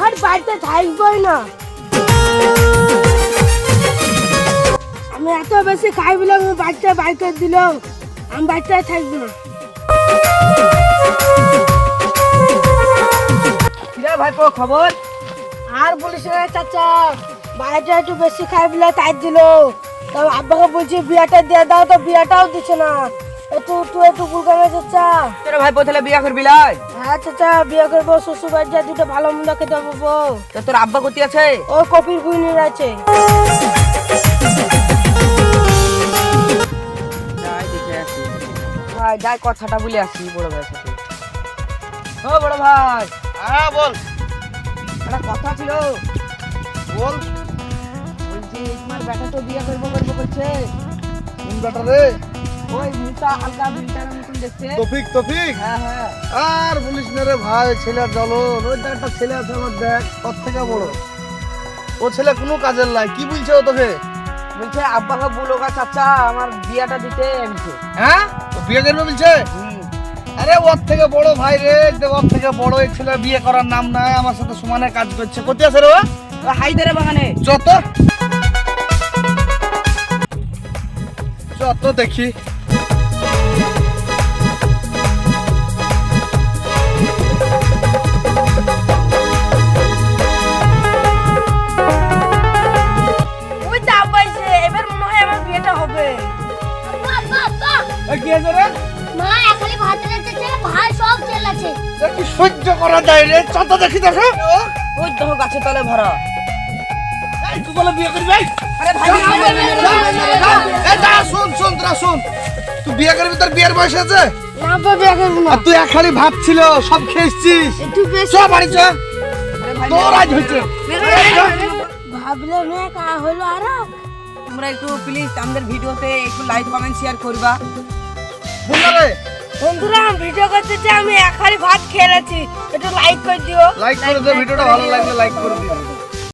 আর বাড়িতে থাকবই না। আমি এত বেশি খাই বলে আমি বাড়িতে বাইর করে দিল, আমি বাড়িতে থাকবো না। ভাইপো খবর? আর বলিস না চাচা, বাড়িতে একটু বেশি খাই বলে তাই দিল। তবে আব্বাকে বলছি বিয়াটা দিয়ে দাও, তো বিয়াটাও দিচ্ছে না। একটু গুলগামে চাচা। তোর ভাইপো তাহলে বিয়া করবি লাই? হ্যাঁ চাচা, বিয়ে করবো, শ্বশুর বাড়ি যা দুটো ভালো মন্দ খেতে পাবো। তো তোর আব্বা কোথায় আছে? ও কপির বুনির আছে। যাই দেখে আসি। ভাই যাই কথাটা বলে আসি বড় ভাইয়ের সাথে। ও বড় ভাই। হ্যাঁ বল। একটা কথা ছিল। বল। বলছি তোমার বেটা তো বিয়ে করবো করছে। কোন বেটা রে? ওই মুসা আলগা বিলটার মতন দেখছে। তফিক। হ্যাঁ হ্যাঁ। আর বলিস না রে ভাই, ছেলের জ্বলন। ওই দেখ একটা ছেলে আছে আমার, দেখ তোর থেকে বড়। ও ছেলে কোনো কাজের নাই। কি বলছে ও তোকে? বলছে আব্বাকে বলো গা চাচা আমার বিয়াটা দিতে এমছে। হ্যাঁ ও বিয়ে করবে বলছে? আরে ওর থেকে বড় ভাই রে, ওর থেকে বড় এই ছেলে বিয়ে করার নাম নাই। আমার সাথে সমানে কাজ করছে। কোথায় আছে রে ও? হাইদারে বাগানে। যত দেখি। ওই তো আব্বা এসে, এবার মনে হয় আমার বিয়েটা হবে। কি আছে রে? মা এখনই ভাত রেখেছে, ভাই সব চেল্লাছে। কি সহ্য করা যায় রে? যত দেখি দেখো। ওই দেখো গাছের তলে ভরা। তুই বলে বিয়ে করবি? আরে ভাই শোন তোরা শোন। তুই বিয়ে করবি, তোর বিয়ের বয়স আছে? না আব্বা, বিয়ে করবো না। আর তুই এক খালি ভাত ছিল, সব খেয়েছিস। একটু বেশি সব বাড়ি চ। তোর আজ হয়েছে। ভাবলে মেয়ে কা হলো আর তোমরা একটু প্লিজ আমাদের ভিডিওতে একটু লাইক কমেন্ট শেয়ার করবা। বললা রে, বন্ধুরা, আমি ভিডিও করতেছি, আমি এক হাড়ি ভাত খেয়েছি, একটু লাইক করে দিও। লাইক করে দে, ভিডিওটা ভালো লাগলে লাইক করে দিও।